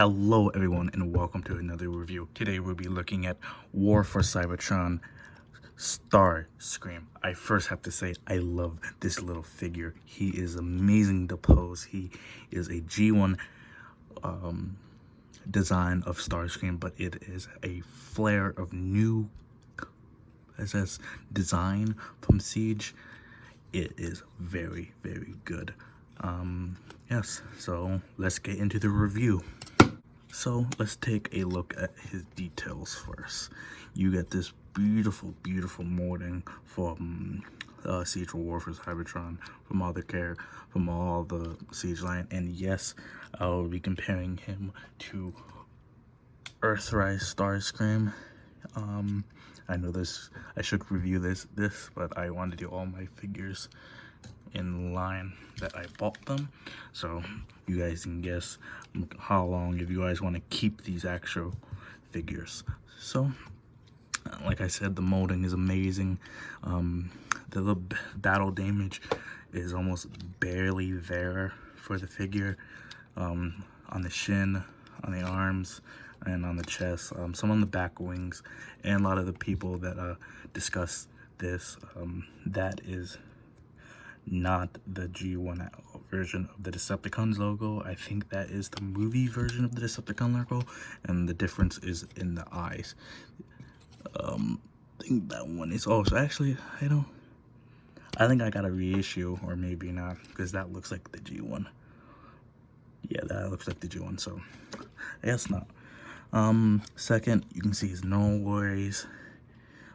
Hello everyone and welcome to another review. Today we'll be looking at War for Cybertron Starscream. I first have to say I love this little figure. He is amazing to pose. He is a G1 design of Starscream, but it is a flare of new SS design from Siege. It is very, very good. Yes, so let's get into the review. So let's take a look at his details first. You get this beautiful, beautiful molding from Siege War for Cybertron from all the Siege line, and yes, I will be comparing him to Earthrise Starscream. I know this. I should review this, but I want to do all my figures in line that I bought them, so you guys can guess how long if you guys want to keep these actual figures. So like I said, the molding is amazing. The battle damage is almost barely there for the figure, on the shin, on the arms, and on the chest, some on the back wings, and a lot of the people that discuss this, that is not the G1 version of the Decepticons logo. I think that is the movie version of the Decepticon logo, and the difference is in the eyes. I think that one is also actually, I think I got a reissue, or maybe not, because that looks like the G1. Yeah, that looks like the G1, so I guess not. Second, you can see his no worries.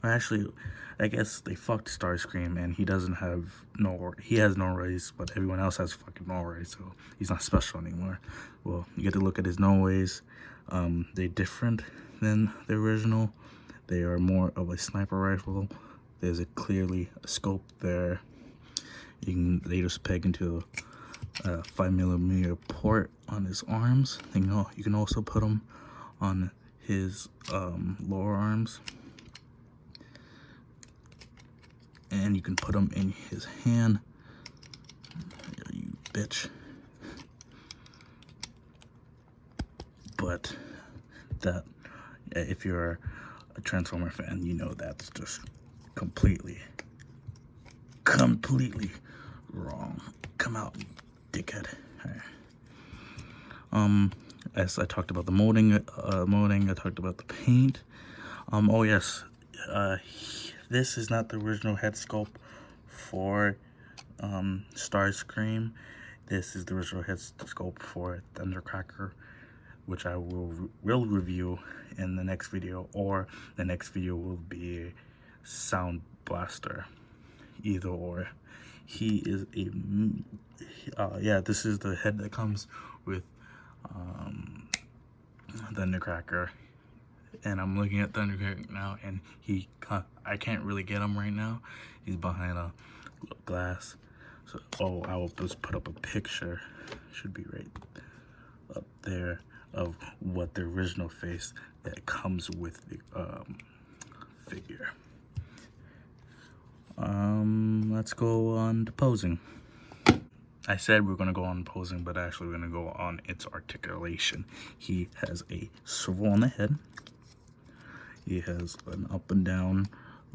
Actually, I guess they fucked Starscream, and he doesn't have he has no worries, but everyone else has fucking no worries, so he's not special anymore. Well, you get to look at his no ways. They're different than the original. They are more of a sniper rifle. There's clearly a scope there. They just peg into a 5mm port on his arms. You can also put them on his lower arms, and you can put them in his hand. You bitch. But that, if you're a Transformer fan, you know that's just completely wrong. Come out, you dickhead. As I talked about the molding, I talked about the paint. Oh yes, this is not the original head sculpt for Starscream. This is the original head sculpt for Thundercracker, which I will review in the next video, or the next video will be Sound Blaster. Either or. He is a yeah, this is the head that comes with Thundercracker, and I'm looking at Thundercracker now, and I can't really get him right now. He's behind a glass. So I will just put up a picture, should be right up there, of what the original face that comes with the figure. Let's go on to posing. I said we're gonna go on posing, but actually we're gonna go on its articulation. He has a swivel on the head. He has an up and down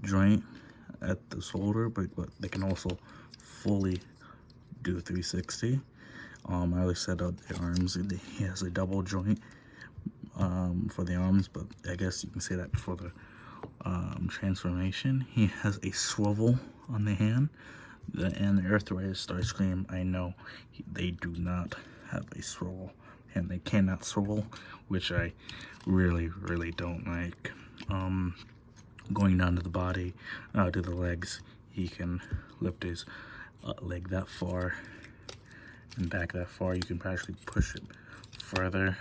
joint at the shoulder, but they can also fully do 360. I always said the arms, he has a double joint for the arms, but I guess you can say that for the transformation. He has a swivel on the hand, and the Earthrise Starscream, I know they do not have a swivel, and they cannot swivel, which I really don't like. Going down to the body, to the legs, he can lift his leg that far and back that far. You can actually push it further.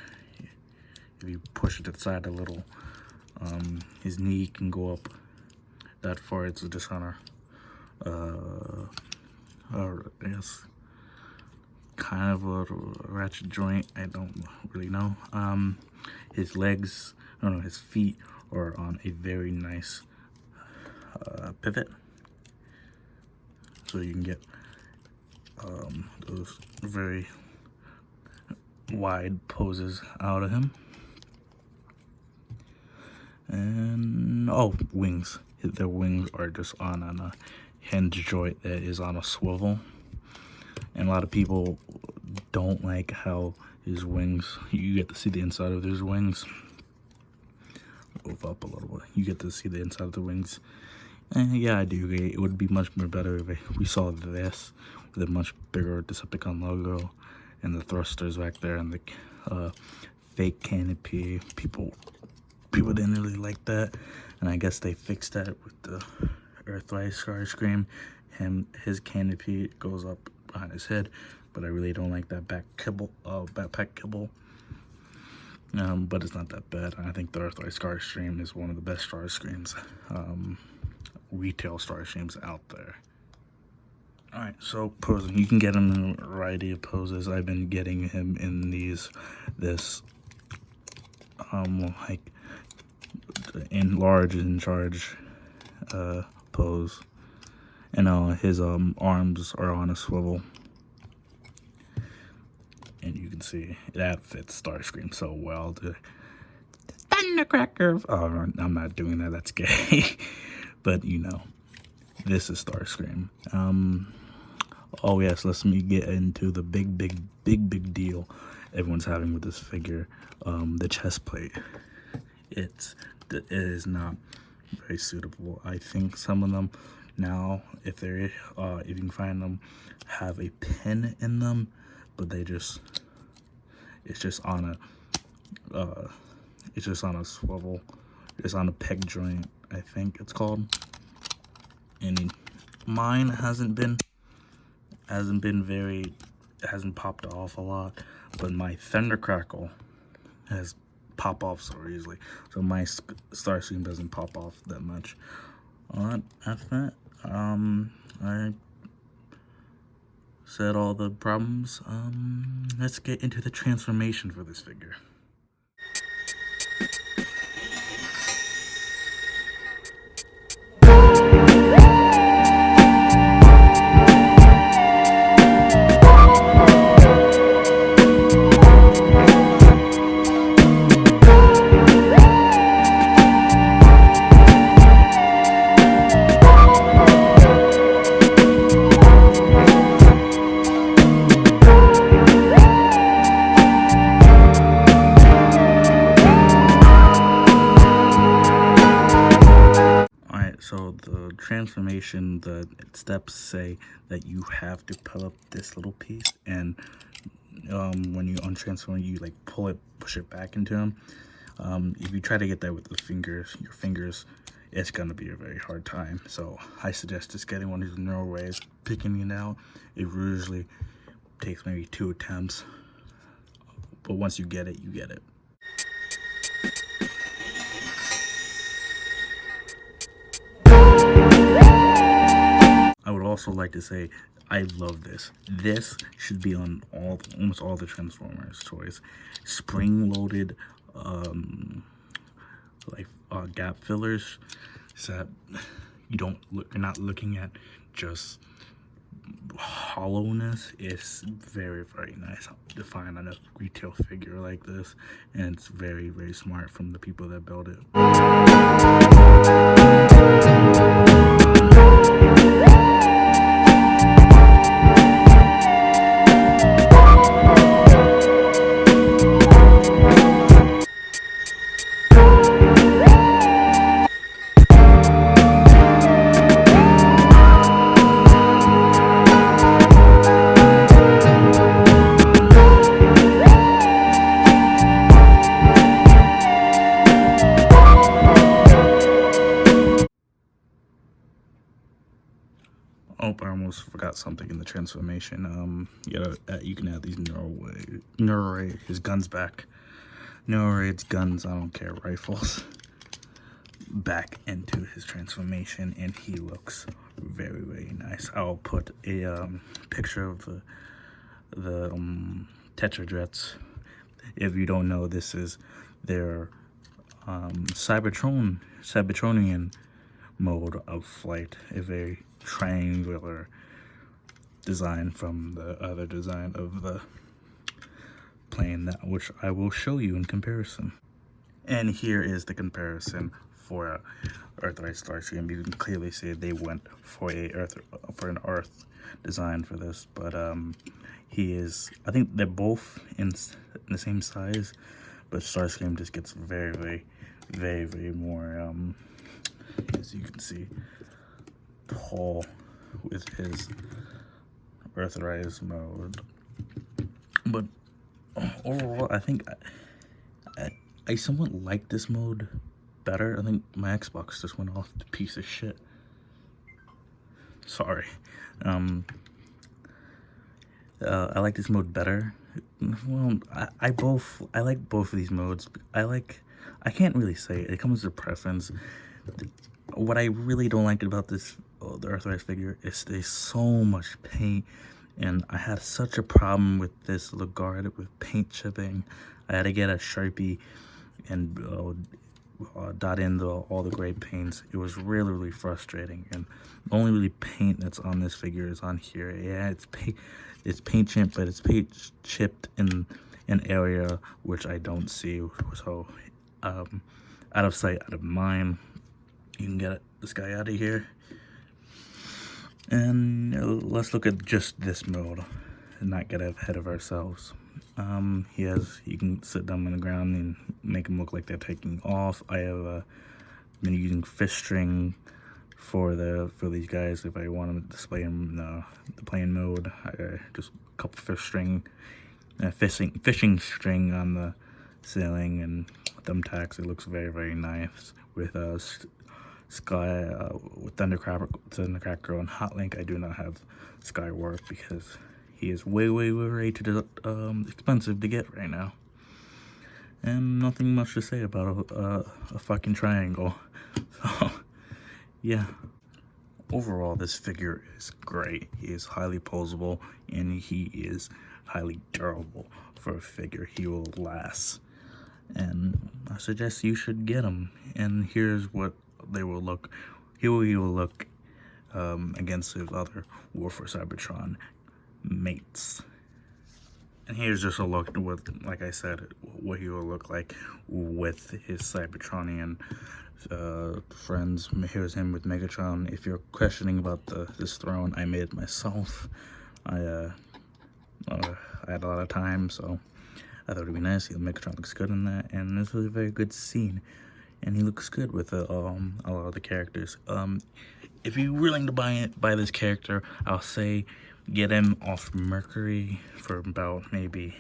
If you push it to the side a little, his knee can go up that far. It's just on I guess kind of a ratchet joint. I don't really know. His legs, I don't know, his feet are on a very nice pivot, so you can get those very wide poses out of him. And oh, wings. Their wings are just on a hinge joint that is on a swivel. And a lot of people don't like how his wings, you get to see the inside of his wings. Move up a little bit. You get to see the inside of the wings. And yeah, I do agree. It would be much more better if we saw this with a much bigger Decepticon logo and the thrusters back there and the fake canopy. People didn't really like that, and I guess they fixed that with the Earthrise Starscream. His canopy goes up behind his head, but I really don't like that backpack kibble. But it's not that bad. I think the Earthrise Starscream is one of the best Starscreams, retail Starscreams out there. Alright, so posing. You can get him in a variety of poses. I've been getting him in this like in large in charge pose, and his arms are on a swivel, and you can see that fits Starscream so well. The Thundercracker. Oh, I'm not doing that. That's gay. But you know, this is Starscream. Oh yes, let's me get into the big deal everyone's having with this figure. The chest plate. It is not very suitable. I think some of them now, if you can find them, have a pin in them, but it's just on a swivel, just on a peg joint, I think it's called. And mine hasn't popped off a lot, but my Thundercrackle has pop off so easily, so my Starscream doesn't pop off that much. After that, I said all the problems. Let's get into the transformation for this figure. So the transformation, the steps say that you have to pull up this little piece, and when you untransform, you like push it back into him. If you try to get that with your fingers, it's gonna be a very hard time. So I suggest just getting one of these neural ways, picking it out. It usually takes maybe 2 attempts, but once you get it, you get it. I would also like to say I love this. This should be on almost all the Transformers toys. Spring-loaded gap fillers, so that you're not looking at just hollowness. It's very, very nice to find on a retail figure like this, and it's very, very smart from the people that build it. Oh, I almost forgot something in the transformation. You can add these Neuroray, his guns back. Neuroraid's guns, I don't care, rifles, back into his transformation, and he looks very, very nice. I'll put a picture of the Tetradrets. If you don't know, this is their Cybertronian mode of flight, a very triangular design from the other design of the plane, that which I will show you in comparison. And here is the comparison for Earthrise Starscream. You can clearly see they went for an Earth design for this, but he is, I think they're both in the same size, but Starscream just gets very more, as you can see, tall with his Earthrise mode. But overall, I think I somewhat like this mode better. I think my Xbox just went off the piece of shit. Sorry. I like this mode better. Well, I like both of these modes. I can't really say it. It comes to preference. What I really don't like about this the Earthrise figure is there's so much paint, and I had such a problem with this Lagard with paint chipping. I had to get a Sharpie and dot in all the gray paints. It was really frustrating, and the only really paint that's on this figure is on here. Yeah, it's paint chipped, but it's paint chipped in an area which I don't see. So out of sight, out of mind. You can get this guy out of here, and let's look at just this mode and not get ahead of ourselves. You can sit them on the ground and make them look like they're taking off. I have been using fish string for these guys. If I want to display them in the plane mode, just a couple fishing string on the ceiling and thumbtacks. It looks very nice with Sky with Thundercracker and Hot Link. I do not have Skywarp because he is way too expensive to get right now, and nothing much to say about a fucking triangle. So yeah, overall this figure is great. He is highly posable, and he is highly durable for a figure. He will last, and I suggest you should get him. And here's what they will look. He will look against his other War for Cybertron mates. And here's just a look with, like I said, what he will look like with his Cybertronian friends. Here's him with Megatron. If you're questioning about this throne, I made it myself. I had a lot of time, so I thought it'd be nice. Megatron looks good in that, and this was a very good scene. And he looks good with a lot of the characters. If you're willing to buy this character, I'll say get him off Mercury for about maybe.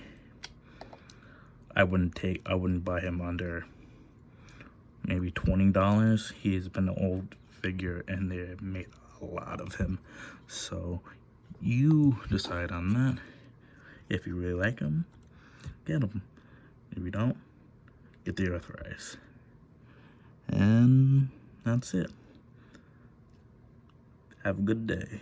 I wouldn't buy him under maybe $20. He's been an old figure, and they made a lot of him. So you decide on that. If you really like him, get him. If you don't, get the Earthrise. And that's it. Have a good day.